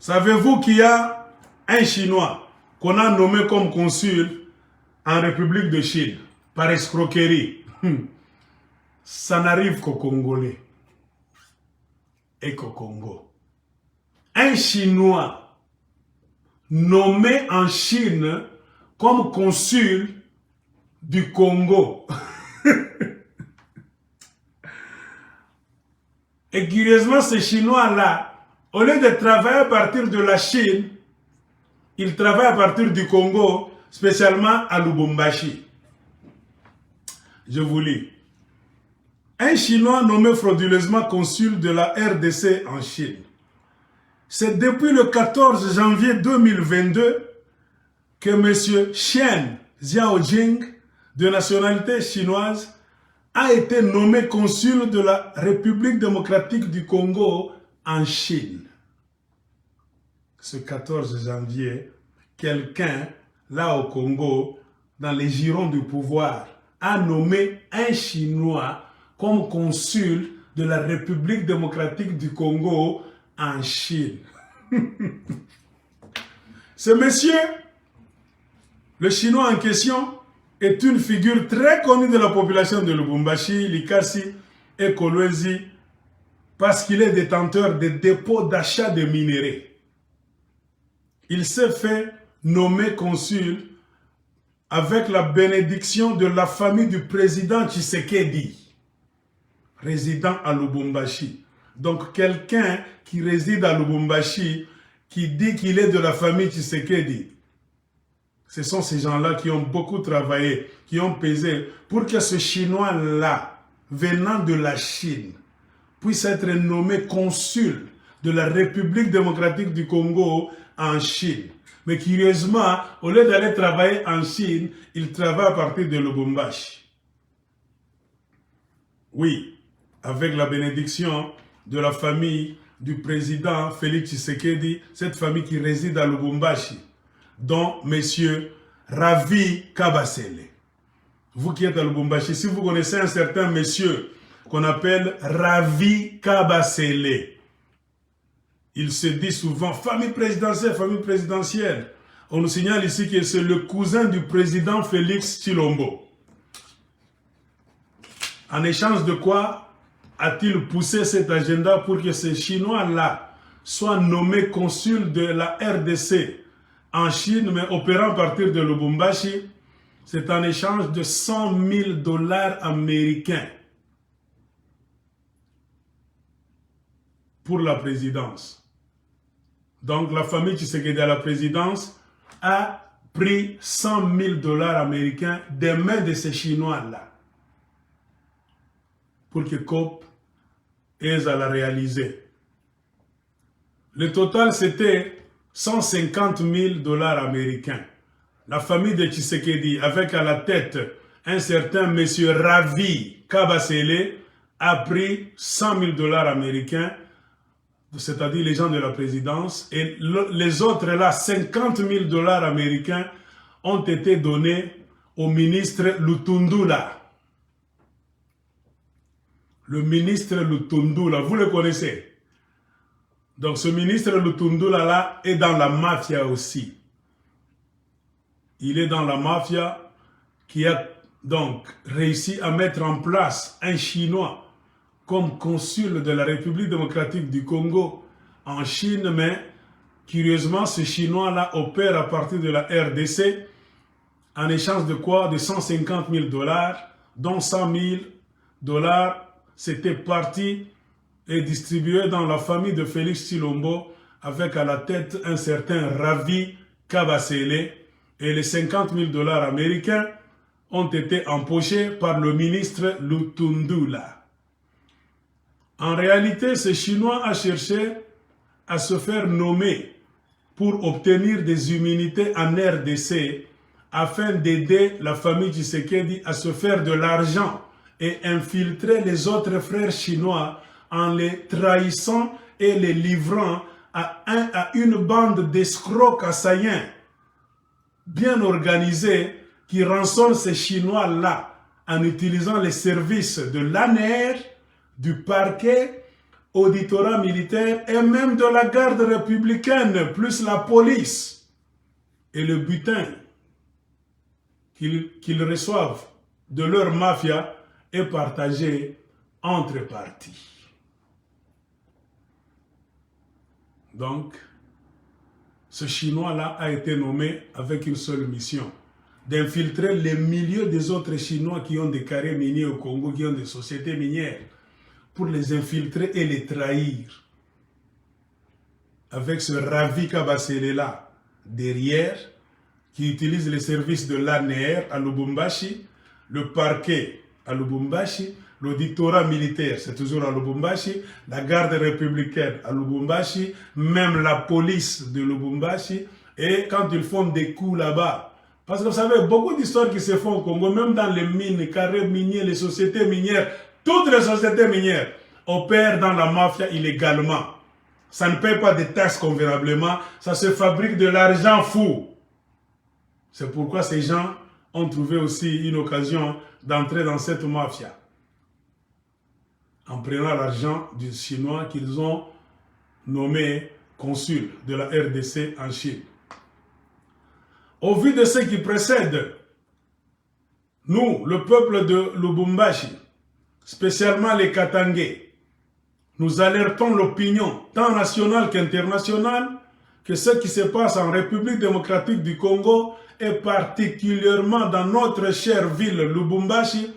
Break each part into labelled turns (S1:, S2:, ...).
S1: Savez-vous qu'il y a un Chinois qu'on a nommé comme consul en République de Chine par escroquerie? Ça n'arrive qu'aux Congolais et qu'au Congo. Un Chinois nommé en Chine comme consul du Congo. Et curieusement, ces Chinois-là, au lieu de travailler à partir de la Chine, ils travaillent à partir du Congo, spécialement à Lubumbashi. Je vous lis. Un Chinois nommé frauduleusement consul de la RDC en Chine. C'est depuis le 14 janvier 2022 que M. Chen Xiaojing, de nationalité chinoise, a été nommé consul de la République démocratique du Congo en Chine. Ce 14 janvier, quelqu'un, là au Congo, dans les girons du pouvoir, a nommé un Chinois comme consul de la République démocratique du Congo en Chine. Ce monsieur, le Chinois en question, est une figure très connue de la population de Lubumbashi, Likasi et Kolwezi parce qu'il est détenteur de dépôts d'achat de minerais. Il s'est fait nommer consul avec la bénédiction de la famille du président Tshisekedi, résident à Lubumbashi. Donc quelqu'un qui réside à Lubumbashi, qui dit qu'il est de la famille Tshisekedi, ce sont ces gens-là qui ont beaucoup travaillé, qui ont pesé pour que ce Chinois-là, venant de la Chine, puisse être nommé consul de la République démocratique du Congo en Chine. Mais curieusement, au lieu d'aller travailler en Chine, il travaille à partir de Lubumbashi. Oui, avec la bénédiction de la famille du président Félix Tshisekedi, cette famille qui réside à Lubumbashi, dont M. Ravi Kabasele. Vous qui êtes à Lubumbashi, si vous connaissez un certain monsieur qu'on appelle Ravi Kabasele, il se dit souvent famille présidentielle. On nous signale ici que c'est le cousin du président Félix Tshilombo. En échange de quoi a-t-il poussé cet agenda pour que ces Chinois-là soient nommés consuls de la RDC en Chine, mais opérant à partir de Lubumbashi? C'est en échange de 100 000 $ américains pour la présidence. Donc la famille Tshisekedi à la présidence a pris 100 000 $ américains des mains de ces Chinois-là pour que COP ait à la réaliser. Le total, c'était 150 000 $ américains. La famille de Tshisekedi, avec à la tête un certain monsieur Ravi Kabasele, a pris 100 000 $ américains, c'est-à-dire les gens de la présidence, et les autres là, 50 000 $ américains, ont été donnés au ministre Lutundula. Le ministre Lutundula, vous le connaissez? Donc ce ministre Lutundula là est dans la mafia aussi. Il est dans la mafia qui a donc réussi à mettre en place un Chinois comme consul de la République démocratique du Congo en Chine, mais curieusement ce Chinois-là opère à partir de la RDC en échange de quoi? De 150 000 $, dont 100 000 $ c'était parti et distribué dans la famille de Félix Tshilombo avec à la tête un certain Ravi Kabasele, et les 50 000 $ américains ont été empochés par le ministre Lutundula. En réalité, ce Chinois a cherché à se faire nommer pour obtenir des immunités en RDC afin d'aider la famille Tshisekedi à se faire de l'argent et infiltrer les autres frères chinois en les trahissant et les livrant à une bande d'escrocs assaillants bien organisés qui rançonnent ces Chinois-là en utilisant les services de l'ANR, du parquet, auditorat militaire et même de la garde républicaine, plus la police. Et le butin qu'ils reçoivent de leur mafia est partagé entre partis. Donc, ce Chinois-là a été nommé avec une seule mission, d'infiltrer les milieux des autres Chinois qui ont des carrés miniers au Congo, qui ont des sociétés minières, pour les infiltrer et les trahir. Avec ce Ravi Kabasele-là derrière, qui utilise les services de l'ANR à Lubumbashi, le parquet à Lubumbashi, l'auditorat militaire, c'est toujours à Lubumbashi, la garde républicaine à Lubumbashi, même la police de Lubumbashi, et quand ils font des coups là-bas, parce que vous savez, beaucoup d'histoires qui se font au Congo, même dans les mines, les carrés miniers, les sociétés minières, toutes les sociétés minières opèrent dans la mafia illégalement. Ça ne paye pas de taxes convenablement, ça se fabrique de l'argent fou. C'est pourquoi ces gens ont trouvé aussi une occasion d'entrer dans cette mafia, en prenant l'argent du Chinois qu'ils ont nommé consul de la RDC en Chine. Au vu de ce qui précède, nous, le peuple de Lubumbashi, spécialement les Katangais, nous alertons l'opinion, tant nationale qu'internationale, que ce qui se passe en République démocratique du Congo, et particulièrement dans notre chère ville Lubumbashi,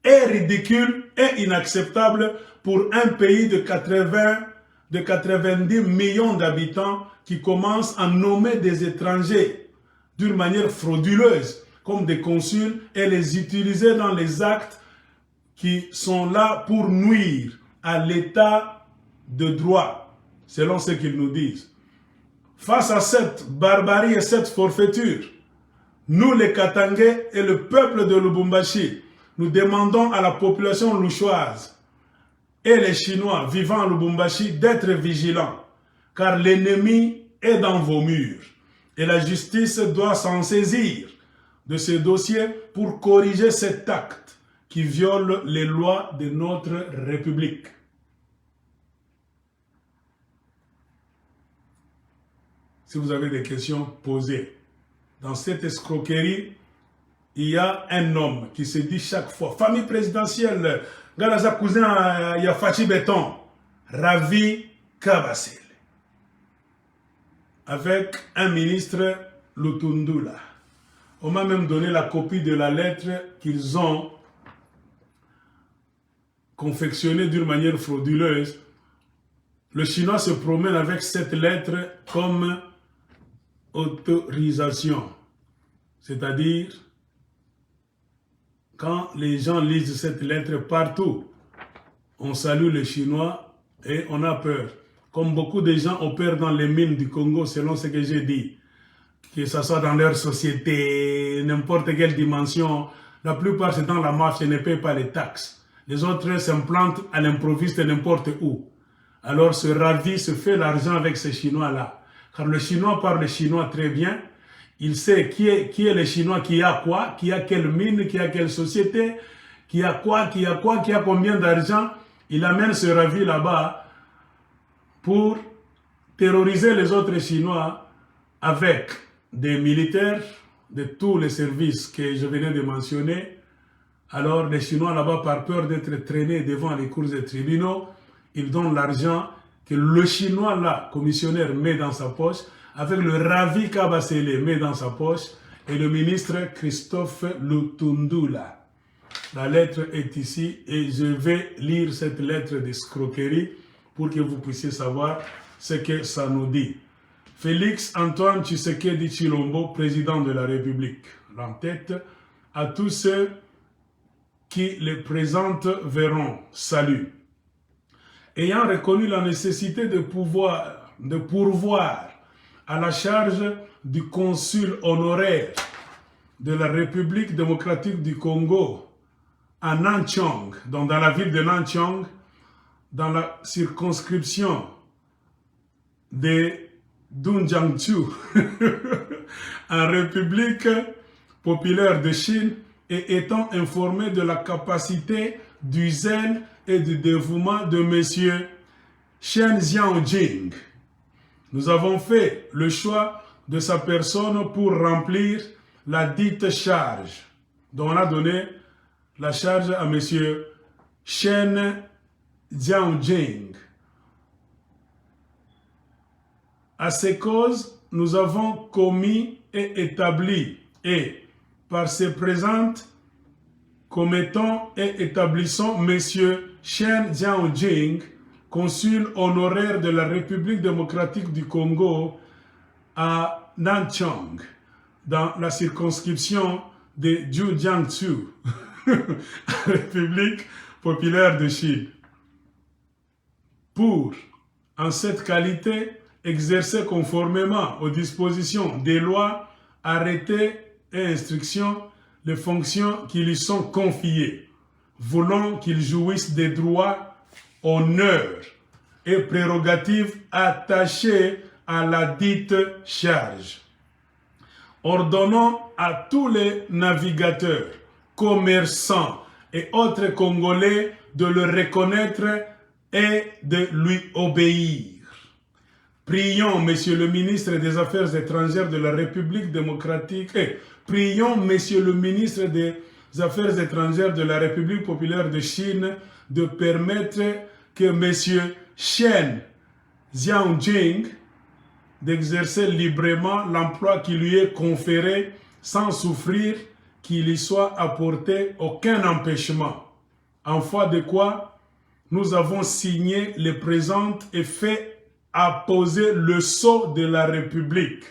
S1: est ridicule et inacceptable pour un pays de 90 millions d'habitants qui commence à nommer des étrangers d'une manière frauduleuse comme des consuls et les utiliser dans les actes qui sont là pour nuire à l'état de droit, selon ce qu'ils nous disent. Face à cette barbarie et cette forfaiture, nous les Katangais et le peuple de Lubumbashi, nous demandons à la population louchoise et les Chinois vivant à Lubumbashi d'être vigilants, car l'ennemi est dans vos murs et la justice doit s'en saisir de ce dossier pour corriger cet acte qui viole les lois de notre République. Si vous avez des questions, posez. Dans cette escroquerie, il y a un homme qui se dit chaque fois, famille présidentielle, Galaza cousin, il y a Fachi Béton, Ravi Kabasele, avec un ministre Lutundula. On m'a même donné la copie de la lettre qu'ils ont confectionnée d'une manière frauduleuse. Le Chinois se promène avec cette lettre comme autorisation, c'est-à-dire quand les gens lisent cette lettre partout, on salue les Chinois et on a peur. Comme beaucoup de gens opèrent dans les mines du Congo, selon ce que j'ai dit, que ce soit dans leur société, n'importe quelle dimension, la plupart c'est dans la mafia, ne payent pas les taxes. Les autres s'implantent à l'improviste n'importe où. Alors ce Ravi se fait l'argent avec ces Chinois-là. Car le Chinois parle chinois très bien. Il sait qui est le Chinois, qui a quoi, qui a quelle mine, qui a quelle société, qui a quoi, qui a combien d'argent. Il amène ce Ravi là-bas pour terroriser les autres Chinois avec des militaires de tous les services que je venais de mentionner. Alors les Chinois là-bas, par peur d'être traînés devant les cours des tribunaux, ils donnent l'argent que le Chinois là, commissionnaire, met dans sa poche, avec le Ravi Kabasele met dans sa poche, et le ministre Christophe Lutundula. La lettre est ici et je vais lire cette lettre d'escroquerie pour que vous puissiez savoir ce que ça nous dit. Félix Antoine Tshisekedi Tshilombo, président de la République, l'entête, à tous ceux qui les présentent verront, salut. Ayant reconnu la nécessité de pourvoir à la charge du consul honoraire de la République démocratique du Congo à Nanchong, donc dans la ville de Nanchong, dans la circonscription de Dunjiangsu, en République populaire de Chine, et étant informé de la capacité, du zèle et du dévouement de messieurs Chen Jianjing. Nous avons fait le choix de sa personne pour remplir la dite charge. Donc on a donné la charge à M. Chen Jianjing. À ces causes, nous avons commis et établi, et par ces présentes, commettons et établissons M. Chen Jianjing, consul honoraire de la République démocratique du Congo à Nanchang, dans la circonscription de Jiangsu, République populaire de Chine, pour, en cette qualité, exercer conformément aux dispositions des lois, arrêtés et instructions les fonctions qui lui sont confiées, voulant qu'il jouisse des droits, honneurs et prérogatives attachés à la dite charge. Ordonnons à tous les navigateurs, commerçants et autres Congolais de le reconnaître et de lui obéir. Prions, Monsieur le ministre des Affaires étrangères de la République démocratique, prions, Monsieur le ministre des Affaires étrangères de la République populaire de Chine de permettre que Monsieur Chen Jianjing d'exercer librement l'emploi qui lui est conféré sans souffrir qu'il y soit apporté aucun empêchement. En foi de quoi, nous avons signé les présentes et fait apposer le sceau de la République,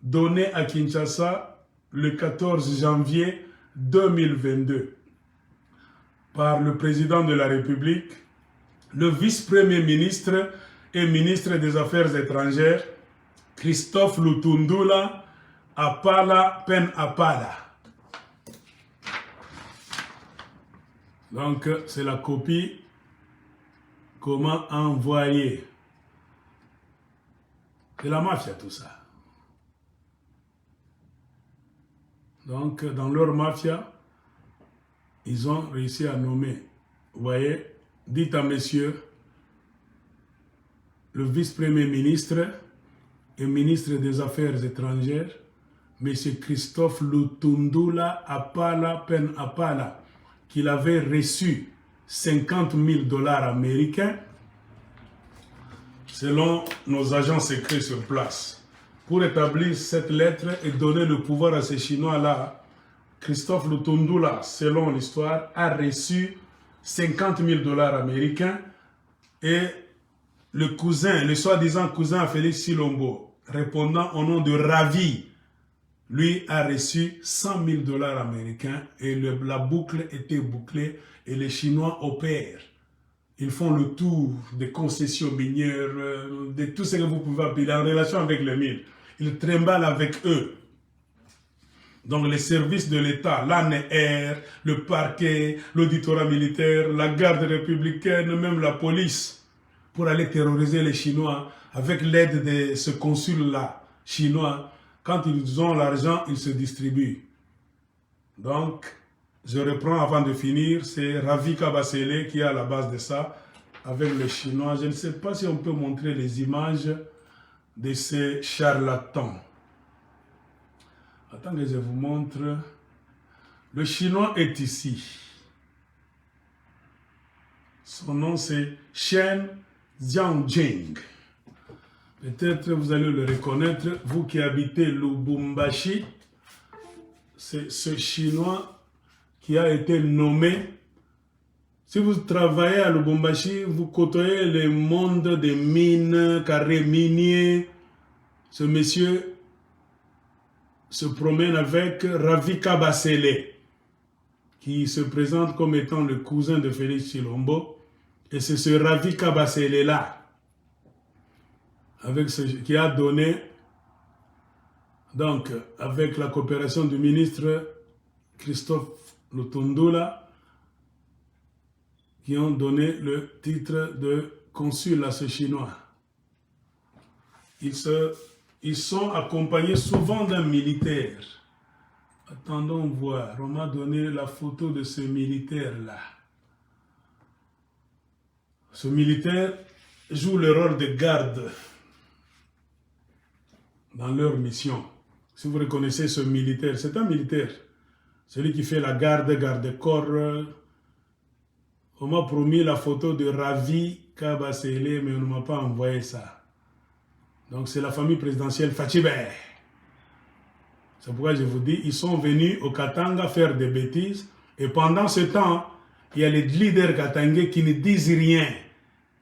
S1: donné à Kinshasa le 14 janvier 2022 par le président de la République, le vice-premier ministre et ministre des Affaires étrangères, Christophe Lutundula Apala Pen Apala. Donc, c'est la copie. Comment envoyer. C'est la mafia tout ça. Donc, dans leur mafia, ils ont réussi à nommer. Vous voyez, dites à monsieur le vice-premier ministre et ministre des Affaires étrangères, monsieur Christophe Lutundula Apala Pen Apala, qu'il avait reçu 50 000 $ américains, selon nos agents secrets sur place. Pour établir cette lettre et donner le pouvoir à ces Chinois-là, Christophe Lutundula, selon l'histoire, a reçu 50 000 $ américains et le cousin, le soi-disant cousin à Félix Tshilombo, répondant au nom de Ravi, lui a reçu 100 000 $ américains et la boucle était bouclée et les Chinois opèrent. Ils font le tour des concessions minières, de tout ce que vous pouvez appeler en relation avec les mines. Ils trimballent avec eux. Donc les services de l'État, l'ANR, le parquet, l'auditorat militaire, la garde républicaine, même la police, pour aller terroriser les Chinois avec l'aide de ce consul-là chinois. Quand ils ont l'argent, ils se distribuent. Donc, je reprends avant de finir, c'est Ravi Kabasele qui est à la base de ça, avec les Chinois. Je ne sais pas si on peut montrer les images de ces charlatans. Attendez, je vous montre. Le Chinois est ici. Son nom c'est Chen Jianjing. Peut-être vous allez le reconnaître, vous qui habitez Lubumbashi. C'est ce Chinois qui a été nommé. Si vous travaillez à Lubumbashi, vous côtoyez le monde des mines, carrés miniers. Ce monsieur se promène avec Ravi Kabasele, qui se présente comme étant le cousin de Félix Tshilombo. Et c'est ce Ravi Kabasele-là qui a donné, donc avec la coopération du ministre Christophe Lutundula, qui ont donné le titre de consul à ce Chinois. Ils sont accompagnés souvent d'un militaire. Attendons voir, on m'a donné la photo de ce militaire-là. Ce militaire joue le rôle de garde dans leur mission. Si vous reconnaissez ce militaire, c'est un militaire. Celui qui fait la garde-corps. On m'a promis la photo de Ravi Kabasele, mais on ne m'a pas envoyé ça. Donc c'est la famille présidentielle Fachibe. C'est pourquoi je vous dis, ils sont venus au Katanga faire des bêtises. Et pendant ce temps, il y a les leaders katangais qui ne disent rien,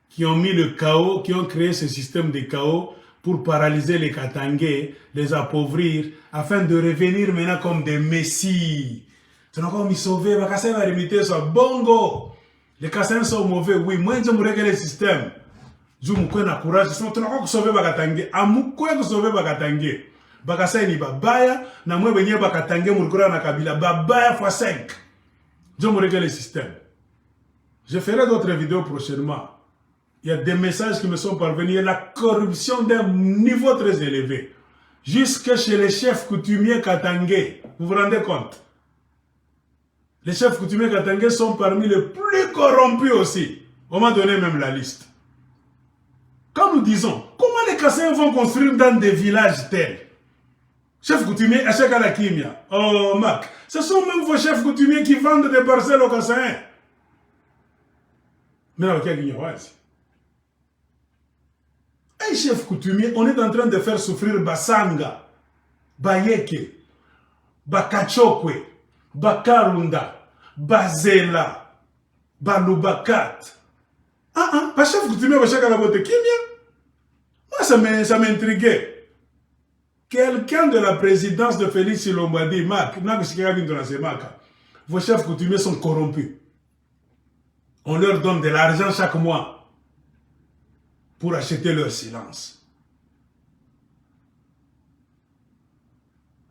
S1: qui ont mis le chaos, qui ont créé ce système de chaos pour paralyser les Katangais, les appauvrir, afin de revenir maintenant comme des messies. C'est encore mis sauver, Bakassin va limiter ça. Bongo! Les Kassans sont mauvais, oui. Moi, je me règle le système. Je me connais le courage. Je suis encore sauver Bakatangais. Amoukoua sauver Bakatangais. Bakassin ni babaya, na moi benye Bakatangais, Mourkoura na Kabila. Babaya x 5. Je me règle le système. Je ferai d'autres vidéos prochainement. Il y a des messages qui me sont parvenus. Il y a la corruption d'un niveau très élevé. Jusque chez les chefs coutumiers katangais. Vous vous rendez compte? Les chefs coutumiers katangais sont parmi les plus corrompus aussi. On m'a donné même la liste. Quand nous disons, comment les Kassens vont construire dans des villages tels? Chefs coutumiers, Acheka la Kimia. Oh, Mac. Ce sont même vos chefs coutumiers qui vendent des parcelles aux Kassens. Mais là, il y a un chef coutumier, on est en train de faire souffrir Basanga, Bayeke, Bakachokwe, Bakarunda, Bazela, Balubakat. Pas chef coutumier, pas chef à la botte Kimia. Moi, ça m'intriguait. Quelqu'un de la présidence de Félix Tshilombo a dit, Mac, vos chefs coutumiers sont corrompus. On leur donne de l'argent chaque mois pour acheter leur silence.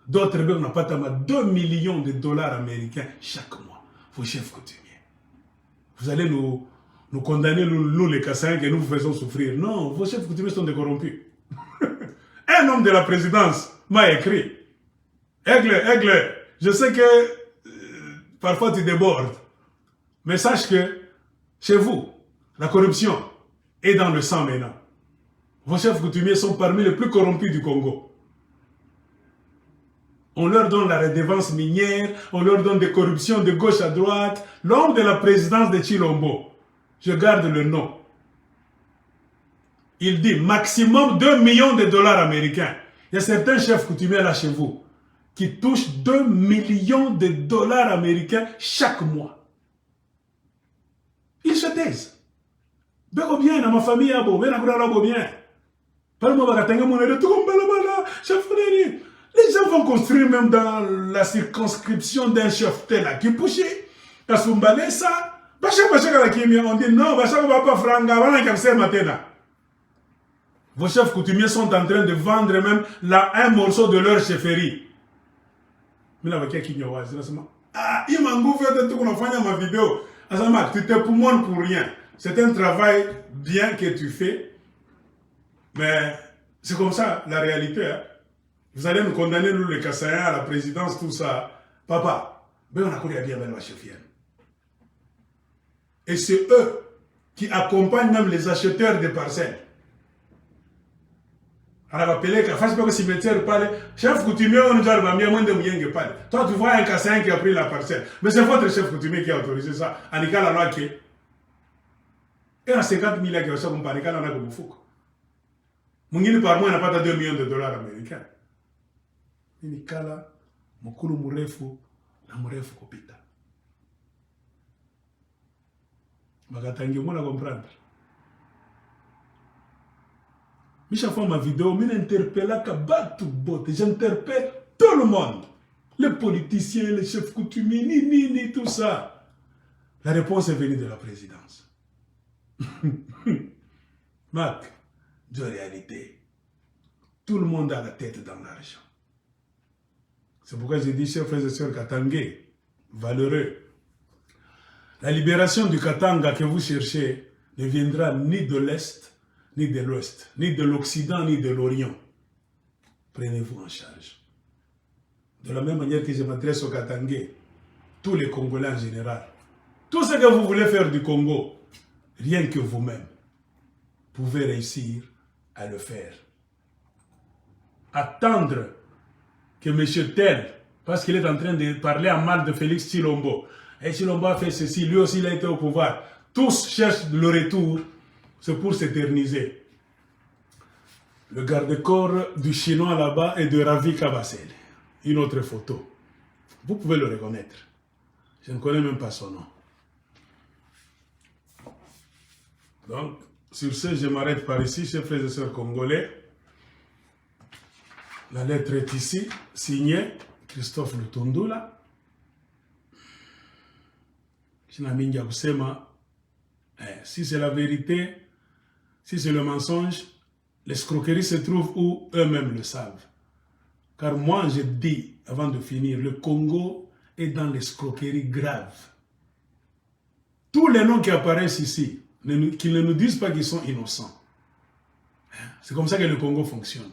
S1: D'autres n'ont pas 2 millions de dollars américains chaque mois. Vos chefs coutumiers. Vous allez nous condamner, nous les Kassans, que nous vous faisons souffrir. Non, vos chefs coutumiers sont des corrompus. Un homme de la présidence m'a écrit. Aigle, je sais que parfois tu débordes. Mais sache que chez vous, la corruption est dans le sang maintenant. Vos chefs coutumiers sont parmi les plus corrompus du Congo. On leur donne la redevance minière, on leur donne des corruptions de gauche à droite. L'homme de la présidence de Tshilombo, je garde le nom. Il dit maximum 2 millions de dollars américains. Il y a certains chefs coutumiers là chez vous qui touchent 2 millions de dollars américains chaque mois. Ils se taisent. Beko bien, dans ma famille, bien. Les gens vont construire même dans la circonscription d'un chef tel à Kipushi, à Sumbalesa. On dit non, vos chefs coutumiers sont en train de vendre même un morceau de leur chefferie. Ah, il m'a bouffé de tout qu'on a fait ma vidéo. Tu te poumoines pour rien. C'est un travail bien que tu fais. Mais c'est comme ça, la réalité. Hein. Vous allez nous condamner, nous les Kassaïens, à la présidence, tout ça. Papa, ben on a connu à bien la chefienne. Et c'est eux qui accompagnent même les acheteurs des parcelles. On a appelé que face au cimetière parle, chef coutumier, on nous a remis moins de moyens que parle. Toi, tu vois un Kassaïen qui a pris la parcelle. Mais c'est votre chef coutumier qui a autorisé ça. Anika la loi qui est. Et en 50 000 qui a ça, on parle, Anika la loi comme Foucault. Mungini par mois n'a pas 2 millions de dollars américains. Nikala, mukulu murefu, na murefu kupita. Bagatangi, on a comprendre. Micha fait ma vidéo, j'interpelle tout le monde. Les politiciens, les chefs coutumiers, ni tout ça. La réponse est venue de la présidence. Mac, de réalité, tout le monde a la tête dans l'argent. C'est pourquoi j'ai dit, chers frères et sœurs katangais, valeureux, la libération du Katanga que vous cherchez ne viendra ni de l'Est, ni de l'Ouest, ni de l'Occident, ni de l'Orient. Prenez-vous en charge. De la même manière que je m'adresse aux Katangais, tous les Congolais en général, tout ce que vous voulez faire du Congo, rien que vous-même pouvez réussir à le faire. Attendre que M. Tel, parce qu'il est en train de parler en mal de Félix Tshilombo, et Tshilombo a fait ceci, lui aussi il a été au pouvoir, tous cherchent le retour, c'est pour s'éterniser. Le garde-corps du Chinois là-bas est de Ravi Kabasele. Une autre photo. Vous pouvez le reconnaître. Je ne connais même pas son nom. Donc, sur ce, je m'arrête par ici, chers frères et sœurs congolais. La lettre est ici, signée Christophe Lutundula. Si c'est la vérité, si c'est le mensonge, l'escroquerie se trouve où eux-mêmes le savent. Car moi, je dis, avant de finir, le Congo est dans l'escroquerie grave. Tous les noms qui apparaissent ici, qu'ils ne nous disent pas qu'ils sont innocents. C'est comme ça que le Congo fonctionne.